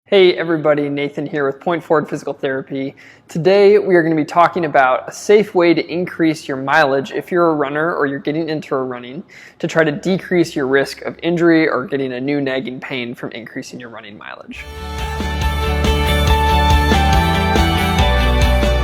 Hey everybody, Nathan here with Point Forward Physical Therapy. Today we are going to be talking about a safe way to increase your mileage if you're a runner or you're getting into running to try to decrease your risk of injury or getting a new nagging pain from increasing your running mileage.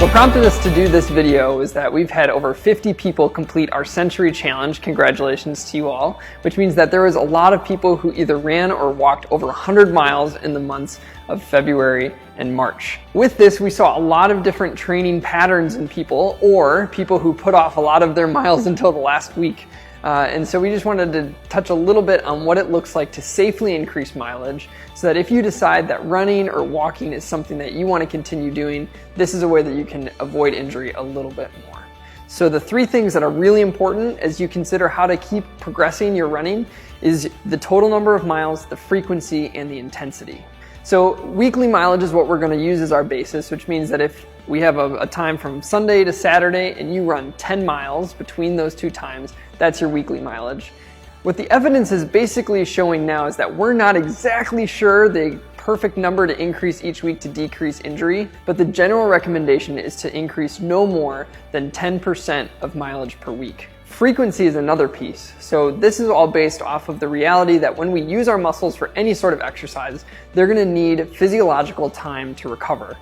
What prompted us to do this video is that we've had over 50 people complete our Century Challenge. Congratulations to you all, which means that there was a lot of people who either ran or walked over 100 miles in the months of February and March. With this, we saw a lot of different training patterns in people, or people who put off a lot of their miles until the last week. And so we just wanted to touch a little bit on what it looks like to safely increase mileage so that if you decide that running or walking is something that you want to continue doing, this is a way that you can avoid injury a little bit more. So the three things that are really important as you consider how to keep progressing your running is the total number of miles, the frequency, and the intensity. So weekly mileage is what we're going to use as our basis, which means that if we have a time from Sunday to Saturday and you run 10 miles between those two times, that's your weekly mileage. What the evidence is basically showing now is that we're not exactly sure the perfect number to increase each week to decrease injury, but the general recommendation is to increase no more than 10% of mileage per week. Frequency is another piece. So this is all based off of the reality that when we use our muscles for any sort of exercise, they're going to need physiological time to recover.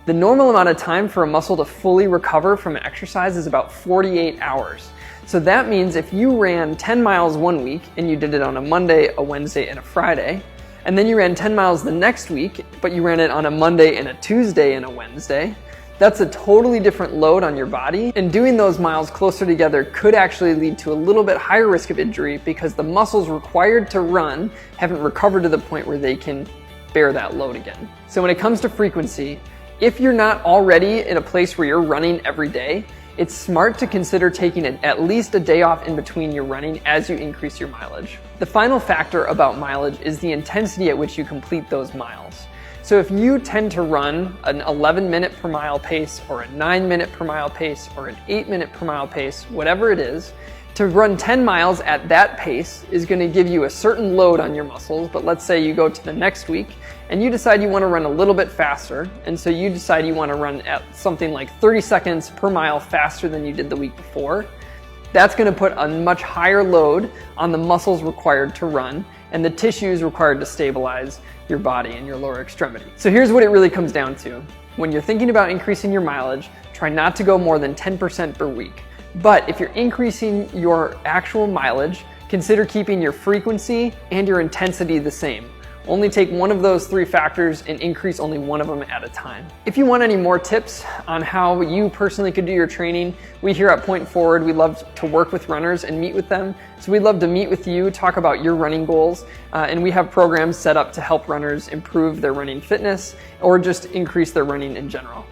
The normal amount of time for a muscle to fully recover from an exercise is about 48 hours. So that means if you ran 10 miles one week and you did it on a Monday, a Wednesday, and a Friday, and then you ran 10 miles the next week, but you ran it on a Monday and a Tuesday and a Wednesday, that's a totally different load on your body, and doing those miles closer together could actually lead to a little bit higher risk of injury because the muscles required to run haven't recovered to the point where they can bear that load again. So when it comes to frequency, if you're not already in a place where you're running every day, it's smart to consider taking at least a day off in between your running as you increase your mileage. The final factor about mileage is the intensity at which you complete those miles. So if you tend to run an 11-minute per mile pace or a 9-minute per mile pace or an 8-minute per mile pace, whatever it is, to run 10 miles at that pace is going to give you a certain load on your muscles. But let's say you go to the next week and you decide you want to run a little bit faster, and so you decide you want to run at something like 30 seconds per mile faster than you did the week before. That's going to put a much higher load on the muscles required to run and the tissues required to stabilize your body and your lower extremity. So here's what it really comes down to. When you're thinking about increasing your mileage, try not to go more than 10% per week. But if you're increasing your actual mileage, consider keeping your frequency and your intensity the same. Only take one of those three factors and increase only one of them at a time. If you want any more tips on how you personally could do your training, we here at Point Forward, we love to work with runners and meet with them. So we'd love to meet with you, talk about your running goals, and we have programs set up to help runners improve their running fitness or just increase their running in general.